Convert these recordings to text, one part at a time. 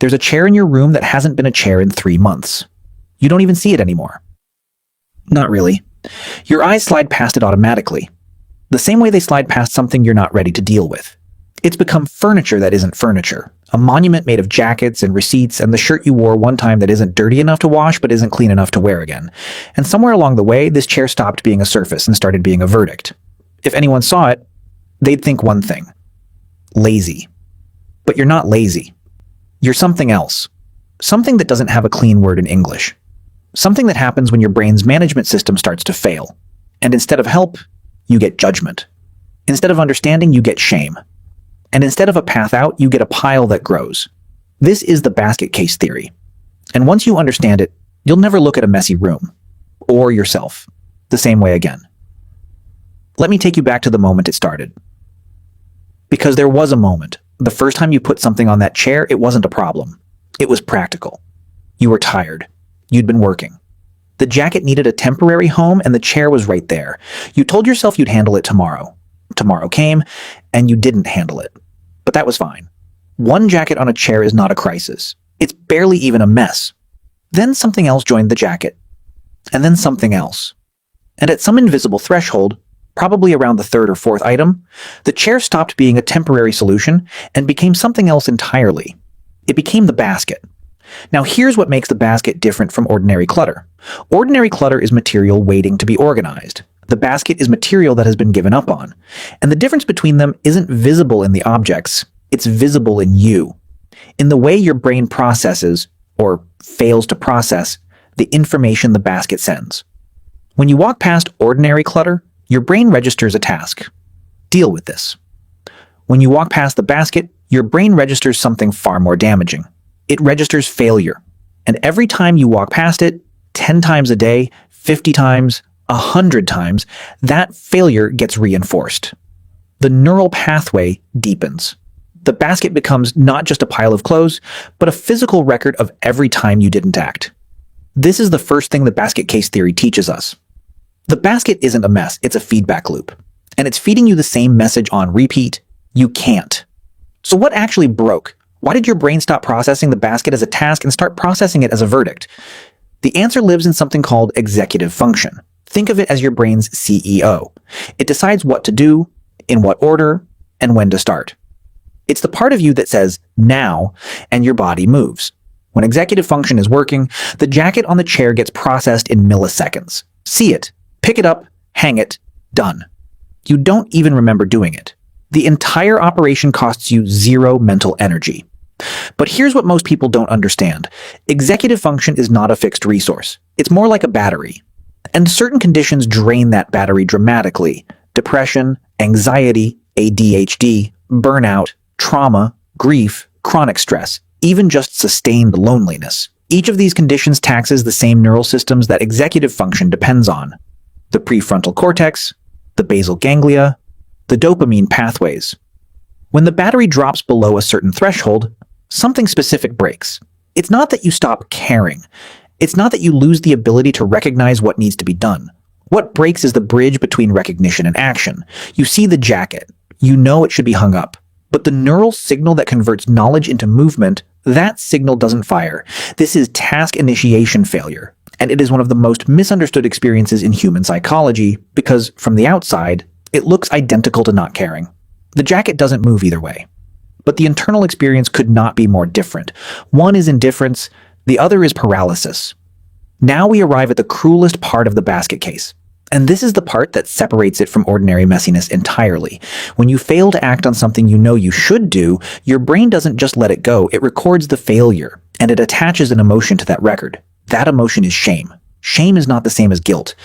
There's a chair in your room that hasn't been a chair in 3 months. You don't even see it anymore. Not really. Your eyes slide past it automatically, the same way they slide past something you're not ready to deal with. It's become furniture that isn't furniture, a monument made of jackets and receipts and the shirt you wore one time that isn't dirty enough to wash but isn't clean enough to wear again. And somewhere along the way, this chair stopped being a surface and started being a verdict. If anyone saw it, they'd think one thing: lazy. But you're not lazy. You're something else. Something that doesn't have a clean word in English. Something that happens when your brain's management system starts to fail. And instead of help, you get judgment. Instead of understanding, you get shame. And instead of a path out, you get a pile that grows. This is the basket case theory. And once you understand it, you'll never look at a messy room, or yourself, the same way again. Let me take you back to the moment it started. Because there was a moment. The first time you put something on that chair, it wasn't a problem. It was practical. You were tired. You'd been working. The jacket needed a temporary home, and the chair was right there. You told yourself you'd handle it tomorrow. Tomorrow came, and you didn't handle it. But that was fine. One jacket on a chair is not a crisis. It's barely even a mess. Then something else joined the jacket. And then something else. And at some invisible threshold, probably around the third or fourth item, the chair stopped being a temporary solution and became something else entirely. It became the basket. Now here's what makes the basket different from ordinary clutter. Ordinary clutter is material waiting to be organized. The basket is material that has been given up on. And the difference between them isn't visible in the objects, it's visible in you. In the way your brain processes, or fails to process, the information the basket sends. When you walk past ordinary clutter, your brain registers a task. Deal with this. When you walk past the basket, your brain registers something far more damaging. It registers failure. And every time you walk past it, 10 times a day, 50 times, 100 times, that failure gets reinforced. The neural pathway deepens. The basket becomes not just a pile of clothes, but a physical record of every time you didn't act. This is the first thing the basket case theory teaches us. The basket isn't a mess, it's a feedback loop. And it's feeding you the same message on repeat: you can't. So what actually broke? Why did your brain stop processing the basket as a task and start processing it as a verdict? The answer lives in something called executive function. Think of it as your brain's CEO. It decides what to do, in what order, and when to start. It's the part of you that says, now, and your body moves. When executive function is working, the jacket on the chair gets processed in milliseconds. See it, pick it up, hang it, done. You don't even remember doing it. The entire operation costs you 0 mental energy. But here's what most people don't understand. Executive function is not a fixed resource. It's more like a battery. And certain conditions drain that battery dramatically. Depression, anxiety, ADHD, burnout, trauma, grief, chronic stress, even just sustained loneliness. Each of these conditions taxes the same neural systems that executive function depends on. The prefrontal cortex, the basal ganglia, the dopamine pathways. When the battery drops below a certain threshold, something specific breaks. It's not that you stop caring. It's not that you lose the ability to recognize what needs to be done. What breaks is the bridge between recognition and action. You see the jacket. You know it should be hung up. But the neural signal that converts knowledge into movement, that signal doesn't fire. This is task initiation failure. And it is one of the most misunderstood experiences in human psychology because, from the outside, it looks identical to not caring. The jacket doesn't move either way. But the internal experience could not be more different. One is indifference, the other is paralysis. Now we arrive at the cruelest part of the basket case. And this is the part that separates it from ordinary messiness entirely. When you fail to act on something you know you should do, your brain doesn't just let it go, it records the failure, and it attaches an emotion to that record. That emotion is shame. Shame is not the same as guilt.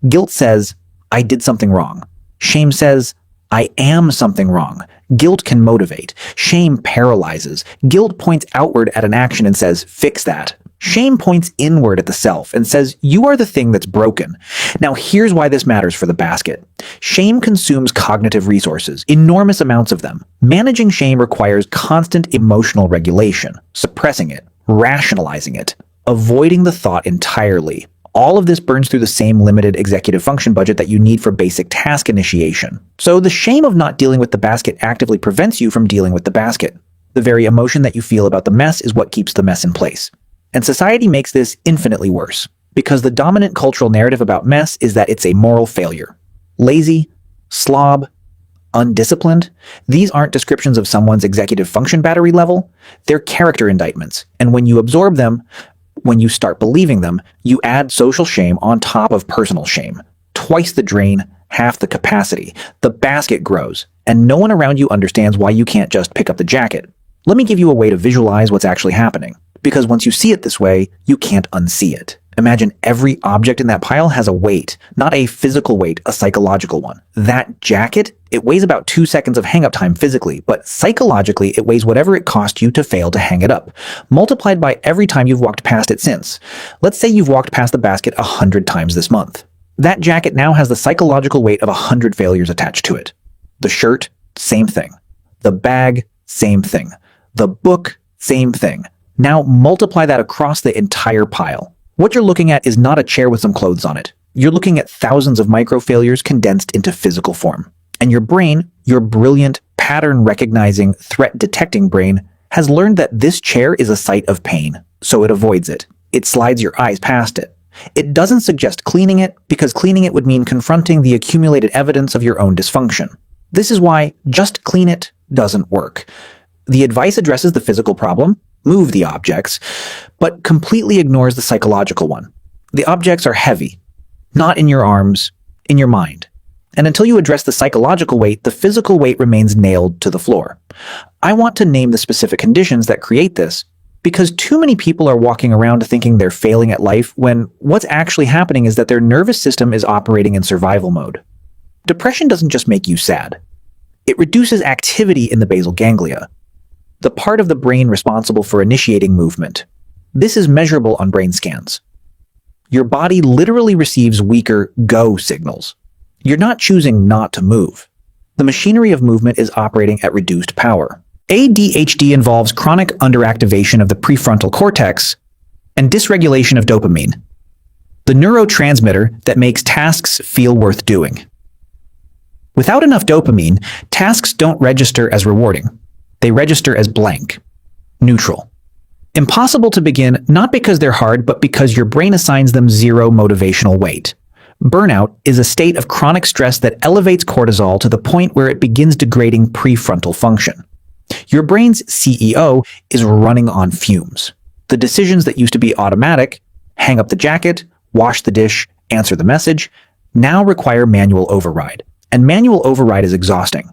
Guilt says, I did something wrong. Shame says, I am something wrong. Guilt can motivate. Shame paralyzes. Guilt points outward at an action and says, fix that. Shame points inward at the self and says, you are the thing that's broken. Now here's why this matters for the basket. Shame consumes cognitive resources, enormous amounts of them. Managing shame requires constant emotional regulation, suppressing it, rationalizing it, avoiding the thought entirely. All of this burns through the same limited executive function budget that you need for basic task initiation. So the shame of not dealing with the basket actively prevents you from dealing with the basket. The very emotion that you feel about the mess is what keeps the mess in place. And society makes this infinitely worse, because the dominant cultural narrative about mess is that it's a moral failure. Lazy, slob, undisciplined, these aren't descriptions of someone's executive function battery level, they're character indictments. And when you absorb them, when you start believing them, you add social shame on top of personal shame. Twice the drain, half the capacity. The basket grows, and no one around you understands why you can't just pick up the jacket. Let me give you a way to visualize what's actually happening, because once you see it this way, you can't unsee it. Imagine every object in that pile has a weight, not a physical weight, a psychological one. That jacket, it weighs about 2 seconds of hang-up time physically, but psychologically it weighs whatever it cost you to fail to hang it up, multiplied by every time you've walked past it since. Let's say you've walked past the basket 100 times this month. That jacket now has the psychological weight of 100 failures attached to it. The shirt, same thing. The bag, same thing. The book, same thing. Now multiply that across the entire pile. What you're looking at is not a chair with some clothes on it. You're looking at thousands of micro-failures condensed into physical form. And your brain, your brilliant, pattern-recognizing, threat-detecting brain, has learned that this chair is a site of pain, so it avoids it. It slides your eyes past it. It doesn't suggest cleaning it, because cleaning it would mean confronting the accumulated evidence of your own dysfunction. This is why just clean it doesn't work. The advice addresses the physical problem, move the objects, but completely ignores the psychological one. The objects are heavy, not in your arms, in your mind. And until you address the psychological weight, the physical weight remains nailed to the floor. I want to name the specific conditions that create this, because too many people are walking around thinking they're failing at life when what's actually happening is that their nervous system is operating in survival mode. Depression doesn't just make you sad. It reduces activity in the basal ganglia, the part of the brain responsible for initiating movement. This is measurable on brain scans. Your body literally receives weaker go signals. You're not choosing not to move. The machinery of movement is operating at reduced power. ADHD involves chronic underactivation of the prefrontal cortex and dysregulation of dopamine, the neurotransmitter that makes tasks feel worth doing. Without enough dopamine, tasks don't register as rewarding. They register as blank, neutral. Impossible to begin, not because they're hard, but because your brain assigns them zero motivational weight. Burnout is a state of chronic stress that elevates cortisol to the point where it begins degrading prefrontal function. Your brain's CEO is running on fumes. The decisions that used to be automatic, hang up the jacket, wash the dish, answer the message, now require manual override. And manual override is exhausting.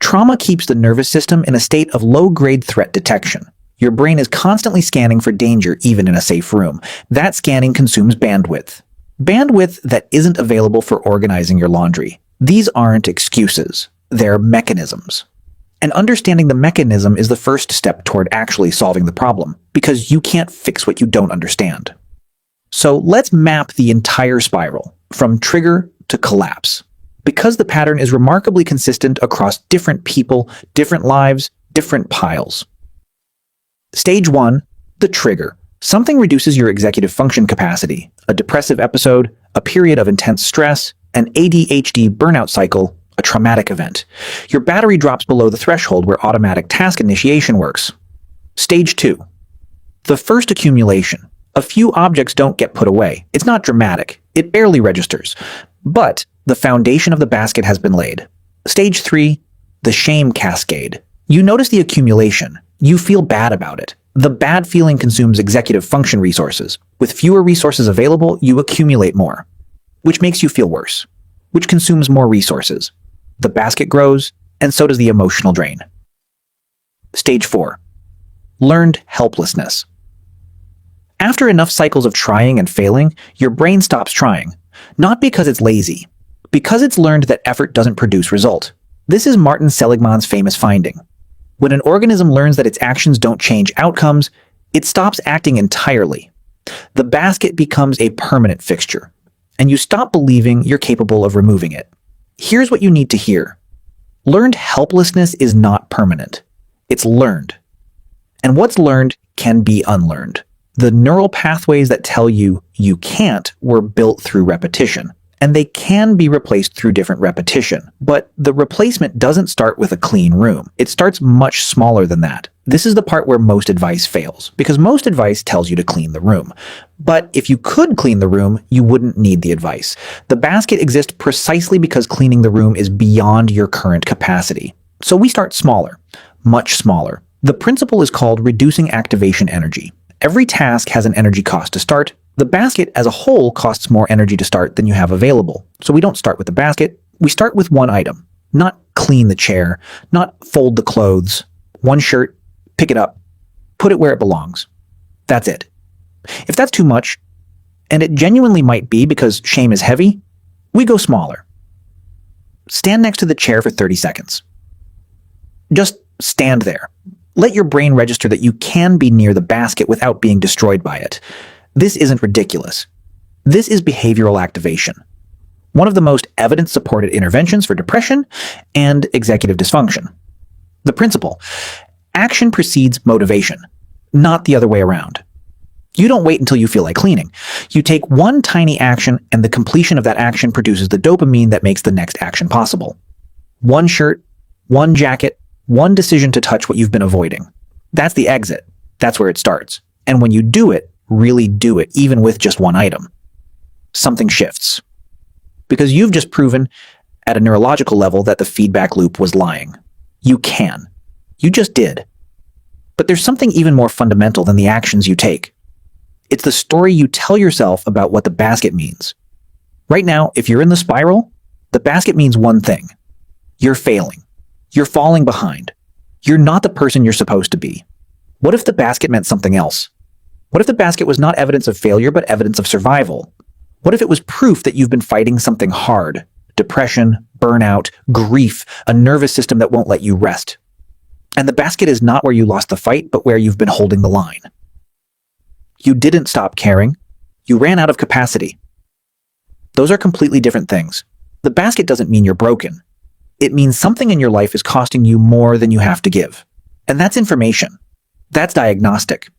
Trauma keeps the nervous system in a state of low-grade threat detection. Your brain is constantly scanning for danger even in a safe room. That scanning consumes bandwidth. Bandwidth that isn't available for organizing your laundry. These aren't excuses. They're mechanisms. And understanding the mechanism is the first step toward actually solving the problem, because you can't fix what you don't understand. So let's map the entire spiral, from trigger to collapse. Because the pattern is remarkably consistent across different people, different lives, different piles. Stage 1, the trigger. Something reduces your executive function capacity. A depressive episode, a period of intense stress, an ADHD burnout cycle, a traumatic event. Your battery drops below the threshold where automatic task initiation works. Stage 2, the first accumulation. A few objects don't get put away. It's not dramatic. It barely registers. But the foundation of the basket has been laid. Stage 3, the shame cascade. You notice the accumulation. You feel bad about it. The bad feeling consumes executive function resources. With fewer resources available, you accumulate more, which makes you feel worse, which consumes more resources. The basket grows, and so does the emotional drain. Stage 4, learned helplessness. After enough cycles of trying and failing, your brain stops trying. Not because it's lazy, because it's learned that effort doesn't produce result. This is Martin Seligman's famous finding. When an organism learns that its actions don't change outcomes, it stops acting entirely. The basket becomes a permanent fixture, and you stop believing you're capable of removing it. Here's what you need to hear. Learned helplessness is not permanent. It's learned. And what's learned can be unlearned. The neural pathways that tell you you can't were built through repetition. and they can be replaced through different repetition. But the replacement doesn't start with a clean room. It starts much smaller than that. This is the part where most advice fails, because most advice tells you to clean the room. But if you could clean the room, you wouldn't need the advice. The basket exists precisely because cleaning the room is beyond your current capacity. So we start smaller, much smaller. The principle is called reducing activation energy. Every task has an energy cost to start. The basket as a whole costs more energy to start than you have available. So we don't start with the basket. We start with one item. Not clean the chair, not fold the clothes. One shirt, pick it up, put it where it belongs. That's it. If that's too much, and it genuinely might be because shame is heavy, we go smaller. Stand next to the chair for 30 seconds. Just stand there. Let your brain register that you can be near the basket without being destroyed by it. This isn't ridiculous. This is behavioral activation, one of the most evidence-supported interventions for depression and executive dysfunction. The principle: action precedes motivation, not the other way around. You don't wait until you feel like cleaning. You take one tiny action, and the completion of that action produces the dopamine that makes the next action possible. One shirt, one jacket, one decision to touch what you've been avoiding. That's the exit. That's where it starts. And when you do it, really do it, even with just one item, something shifts. Because you've just proven at a neurological level that the feedback loop was lying. You can. You just did. But there's something even more fundamental than the actions you take. It's the story you tell yourself about what the basket means. Right now, if you're in the spiral, the basket means one thing. You're failing. You're falling behind. You're not the person you're supposed to be. What if the basket meant something else? What if the basket was not evidence of failure, but evidence of survival? What if it was proof that you've been fighting something hard? Depression, burnout, grief, a nervous system that won't let you rest. And the basket is not where you lost the fight, but where you've been holding the line. You didn't stop caring. You ran out of capacity. Those are completely different things. The basket doesn't mean you're broken. It means something in your life is costing you more than you have to give. And that's information. That's diagnostic.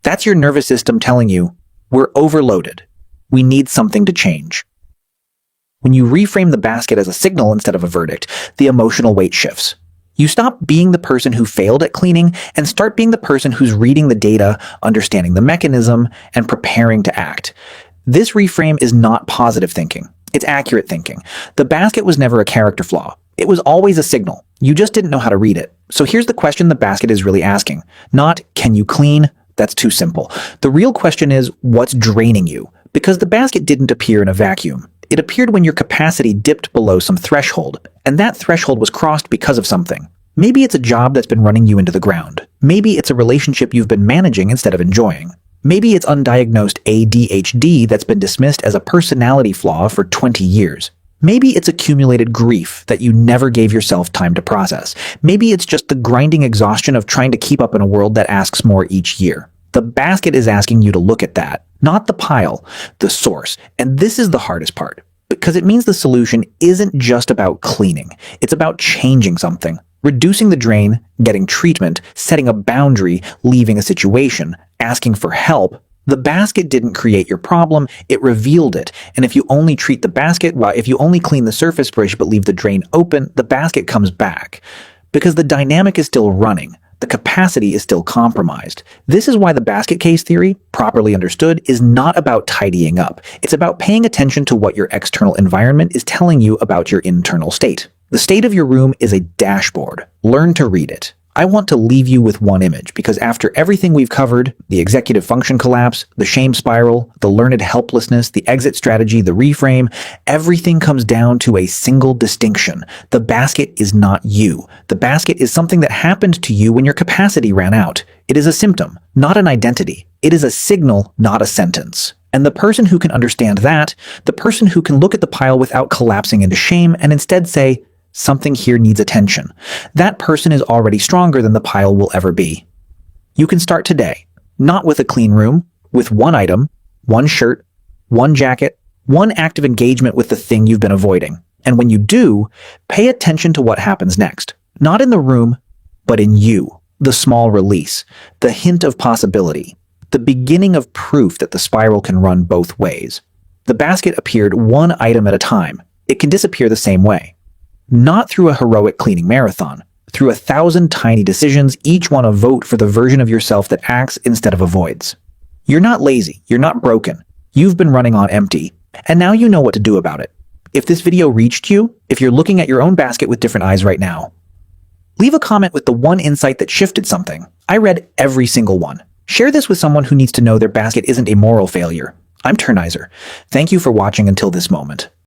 That's your nervous system telling you, we're overloaded. We need something to change. When you reframe the basket as a signal instead of a verdict, the emotional weight shifts. You stop being the person who failed at cleaning and start being the person who's reading the data, understanding the mechanism, and preparing to act. This reframe is not positive thinking. It's accurate thinking. The basket was never a character flaw. It was always a signal. You just didn't know how to read it. So here's the question the basket is really asking. Not, can you clean? That's too simple. The real question is, what's draining you? Because the basket didn't appear in a vacuum. It appeared when your capacity dipped below some threshold, and that threshold was crossed because of something. Maybe it's a job that's been running you into the ground. Maybe it's a relationship you've been managing instead of enjoying. Maybe it's undiagnosed ADHD that's been dismissed as a personality flaw for 20 years. Maybe it's accumulated grief that you never gave yourself time to process. Maybe it's just the grinding exhaustion of trying to keep up in a world that asks more each year. The basket is asking you to look at that, not the pile, the source. And this is the hardest part, because it means the solution isn't just about cleaning. It's about changing something, reducing the drain, getting treatment, setting a boundary, leaving a situation, asking for help. The basket didn't create your problem, it revealed it. And if you only treat the basket, if you only clean the surface bridge but leave the drain open, the basket comes back. Because the dynamic is still running. The capacity is still compromised. This is why the basket case theory, properly understood, is not about tidying up. It's about paying attention to what your external environment is telling you about your internal state. The state of your room is a dashboard. Learn to read it. I want to leave you with one image, because after everything we've covered, the executive function collapse, the shame spiral, the learned helplessness, the exit strategy, the reframe, everything comes down to a single distinction. The basket is not you. The basket is something that happened to you when your capacity ran out. It is a symptom, not an identity. It is a signal, not a sentence. And the person who can understand that, the person who can look at the pile without collapsing into shame and instead say, something here needs attention. That person is already stronger than the pile will ever be. You can start today, not with a clean room, with one item, one shirt, one jacket, one active engagement with the thing you've been avoiding. And when you do, pay attention to what happens next. Not in the room, but in you. The small release, the hint of possibility, the beginning of proof that the spiral can run both ways. The basket appeared one item at a time. It can disappear the same way. Not through a heroic cleaning marathon, through 1,000 tiny decisions, each one a vote for the version of yourself that acts instead of avoids. You're not lazy. You're not broken. You've been running on empty, and now you know what to do about it. If this video reached you, if you're looking at your own basket with different eyes right now, leave a comment with the one insight that shifted something. I read every single one. Share this with someone who needs to know their basket isn't a moral failure. I'm Turnizer. Thank you for watching until this moment.